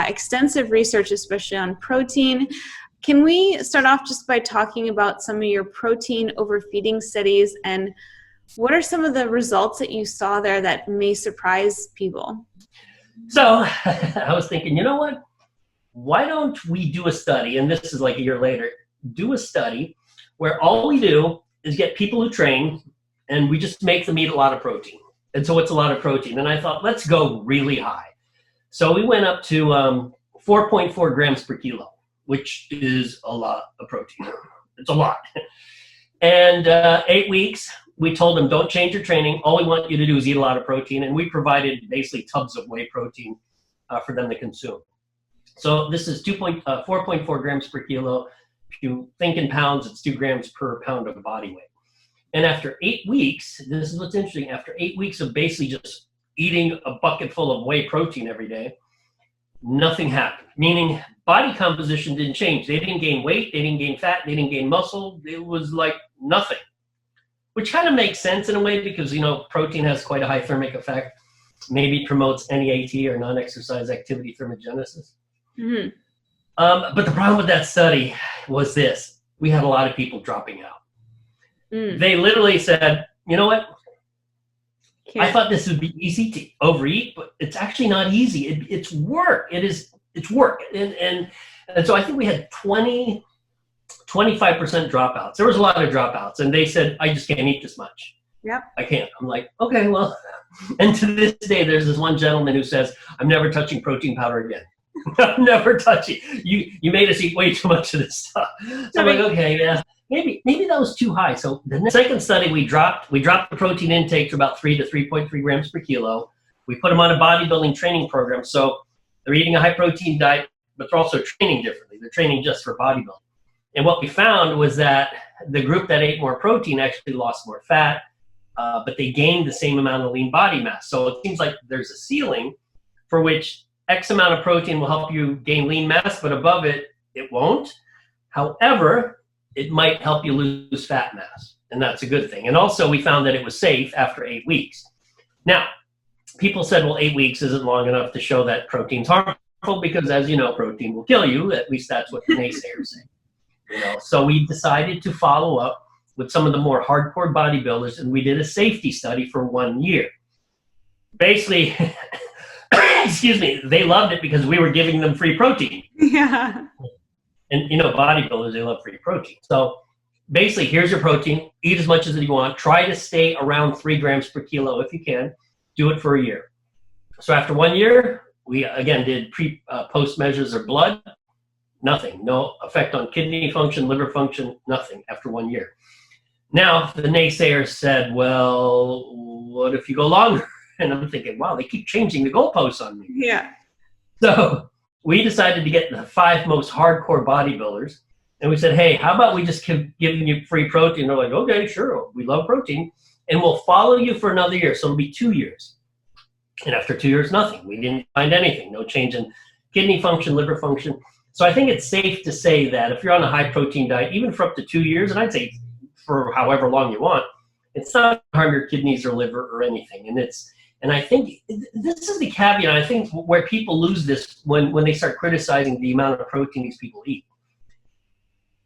extensive research, especially on protein. Can we start off just by talking about some of your protein overfeeding studies, and what are some of the results that you saw there that may surprise people? So I was thinking, you know what? Why don't we do a study, and this is like a year later, do a study where all we do is get people who train and we just make them eat a lot of protein. And so it's a lot of protein. And I thought, let's go really high. So we went up to 4.4 grams per kilo, which is a lot of protein. It's a lot. And 8 weeks, we told them, don't change your training. All we want you to do is eat a lot of protein. And we provided basically tubs of whey protein for them to consume. So this is 4.4 grams per kilo. If you think in pounds, it's 2 grams per pound of body weight. And after 8 weeks, this is what's interesting, after 8 weeks of basically just eating a bucket full of whey protein every day, nothing happened. Meaning body composition didn't change. They didn't gain weight, they didn't gain fat, they didn't gain muscle. It was like nothing, which kind of makes sense in a way because, you know, protein has quite a high thermic effect. Maybe promotes NEAT or non-exercise activity thermogenesis. Mm-hmm. But the problem with that study was this. We had a lot of people dropping out. They literally said, you know what? I thought this would be easy to overeat, but it's actually not easy. It's work. It's work. And so I think we had 25% dropouts. There was a lot of dropouts. And they said, I just can't eat this much. Yep. I can't. I'm like, okay, well. And to this day, there's this one gentleman who says, I'm never touching protein powder again. I'm never touching. You made us eat way too much of this stuff. So I'm like, okay, yeah. Maybe that was too high. So the second study, we dropped the protein intake to about 3 to 3.3 grams per kilo. We put them on a bodybuilding training program. So they're eating a high protein diet, but they're also training differently. They're training just for bodybuilding. And what we found was that the group that ate more protein actually lost more fat, but they gained the same amount of lean body mass. So it seems like there's a ceiling for which X amount of protein will help you gain lean mass, but above it, it won't. However, it might help you lose fat mass, and that's a good thing. And also, we found that it was safe after 8 weeks. Now, people said, well, 8 weeks isn't long enough to show that protein's harmful because, as you know, protein will kill you. At least that's what the naysayers say. You know, so we decided to follow up with some of the more hardcore bodybuilders, and we did a safety study for 1 year. Basically, excuse me, they loved it because we were giving them free protein. Yeah. And, you know, bodybuilders, they love free protein. So basically, here's your protein. Eat as much as you want. Try to stay around 3 grams per kilo if you can. Do it for a year. So after 1 year, we, again, did post measures of blood. Nothing. No effect on kidney function, liver function, nothing after 1 year. Now, the naysayers said, well, what if you go longer? And I'm thinking, wow, they keep changing the goalposts on me. Yeah. So we decided to get the 5 most hardcore bodybuilders, and we said, hey, how about we just keep giving you free protein? They're like, okay, sure, we love protein, and we'll follow you for another year. So it'll be 2 years. And after 2 years, nothing. We didn't find anything. No change in kidney function, liver function. So I think it's safe to say that if you're on a high protein diet, even for up to 2 years, and I'd say for however long you want, it's not harm your kidneys or liver or anything. And I think this is the caveat. I think where people lose this when they start criticizing the amount of protein these people eat.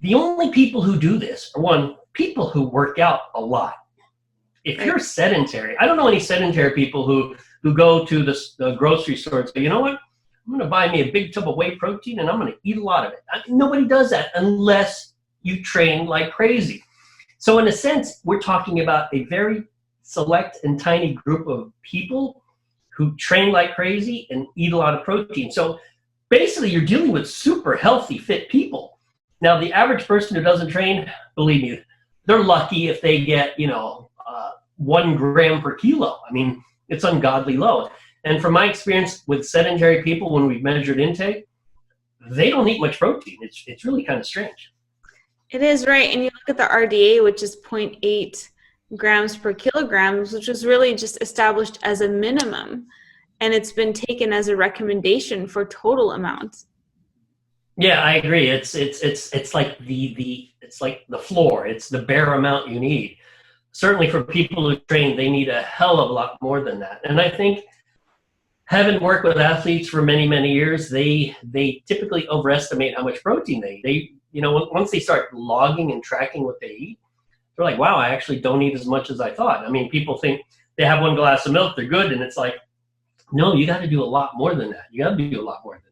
The only people who do this are people who work out a lot. If you're sedentary, I don't know any sedentary people who go to the grocery store and say, you know what, I'm going to buy me a big tub of whey protein and I'm going to eat a lot of it. Nobody does that unless you train like crazy. So in a sense, we're talking about a very select and tiny group of people who train like crazy and eat a lot of protein. So basically, you're dealing with super healthy, fit people. Now, the average person who doesn't train, believe me, they're lucky if they get, 1 gram per kilo. I mean, it's ungodly low. And from my experience with sedentary people, when we've measured intake, they don't eat much protein. It's really kind of strange. It is, right. And you look at the RDA, which is 0.8 grams per kilograms, which was really just established as a minimum, and it's been taken as a recommendation for total amount. Yeah, I agree. It's like it's like the floor. It's the bare amount you need. Certainly for people who train, they need a hell of a lot more than that. And I think Having worked with athletes for many, many years, they typically overestimate how much protein they eat. Once they start logging and tracking what they eat, they're like, wow, I actually don't eat as much as I thought. I mean, people think they have one glass of milk, they're good. And it's like, no, you got to do a lot more than that. You got to do a lot more than that.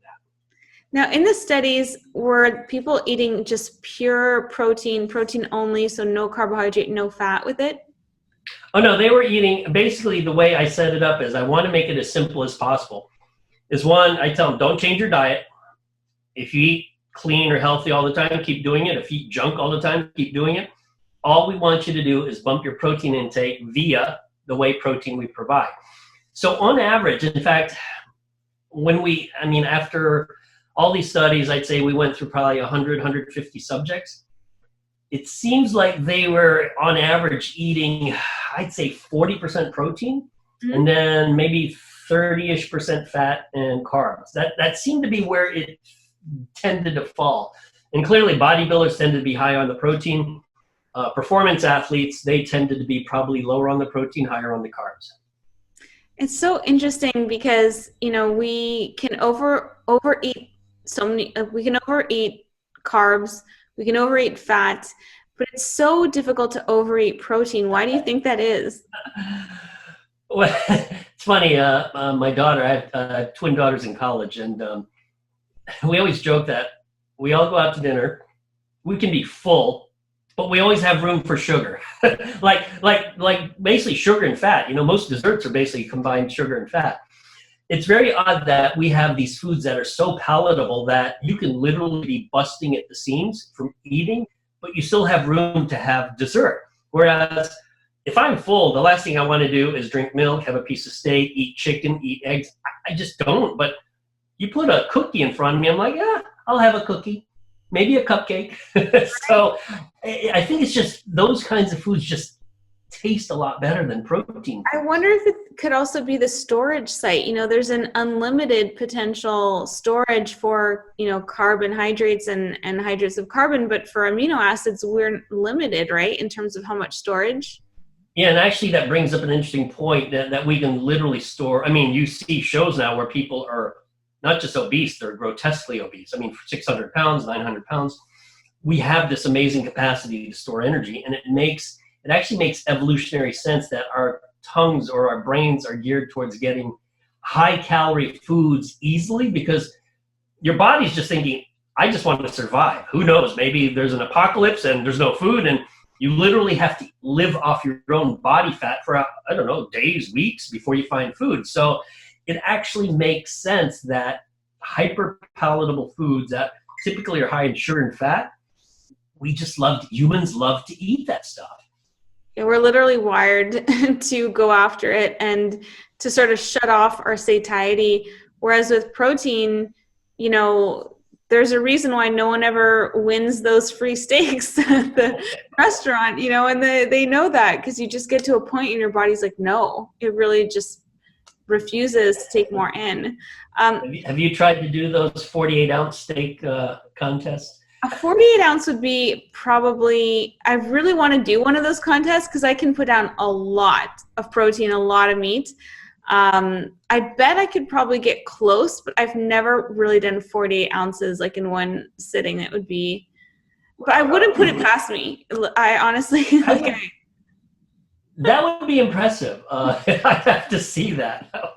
Now, in the studies, were people eating just pure protein only, so no carbohydrate, no fat with it? Oh, no, they were eating, basically the way I set it up is I want to make it as simple as possible. Is one, I tell them, don't change your diet. If you eat clean or healthy all the time, keep doing it. If you eat junk all the time, keep doing it. All we want you to do is bump your protein intake via the whey protein we provide. So on average, in fact, after all these studies, I'd say we went through probably 100, 150 subjects. It seems like they were on average eating, I'd say 40% protein, and then maybe 30-ish% fat and carbs. That seemed to be where it tended to fall. And clearly bodybuilders tended to be high on the protein. Performance athletes, they tended to be probably lower on the protein, higher on the carbs. It's so interesting because, we can overeat we can overeat carbs, we can overeat fat, but it's so difficult to overeat protein. Why do you think that is? Well, it's funny. My daughter, I have twin daughters in college, and we always joke that we all go out to dinner. We can be full, but we always have room for sugar, like basically sugar and fat. Most desserts are basically combined sugar and fat. It's very odd that we have these foods that are so palatable that you can literally be busting at the seams from eating, but you still have room to have dessert. Whereas if I'm full, the last thing I want to do is drink milk, have a piece of steak, eat chicken, eat eggs. I just don't. But you put a cookie in front of me, I'm like, yeah, I'll have a cookie, maybe a cupcake. So I think it's just those kinds of foods just taste a lot better than protein. I wonder if it could also be the storage site. There's an unlimited potential storage for, carbohydrates and hydrates of carbon, but for amino acids, we're limited, right, in terms of how much storage? Yeah, and actually that brings up an interesting point that we can literally store. I mean, you see shows now where people are not just obese, they're grotesquely obese. I mean, for 600 pounds, 900 pounds, we have this amazing capacity to store energy, and it actually makes evolutionary sense that our tongues or our brains are geared towards getting high calorie foods easily, because your body's just thinking, I just want to survive. Who knows? Maybe there's an apocalypse and there's no food, and you literally have to live off your own body fat for, I don't know, days, weeks before you find food. So it actually makes sense that hyper palatable foods that typically are high in sugar and fat, humans love to eat that stuff. Yeah, we're literally wired to go after it and to sort of shut off our satiety. Whereas with protein, there's a reason why no one ever wins those free steaks at the restaurant, and they know that, because you just get to a point and your body's like, no, it really just refuses to take more in. Have you tried to do those 48-ounce steak contests? A 48-ounce would be probably, I really want to do one of those contests because I can put down a lot of protein, a lot of meat. I bet I could probably get close, but I've never really done 48 ounces like in one sitting. It would be, but I wouldn't put it past me. I honestly, that would be impressive. I'd have to see that.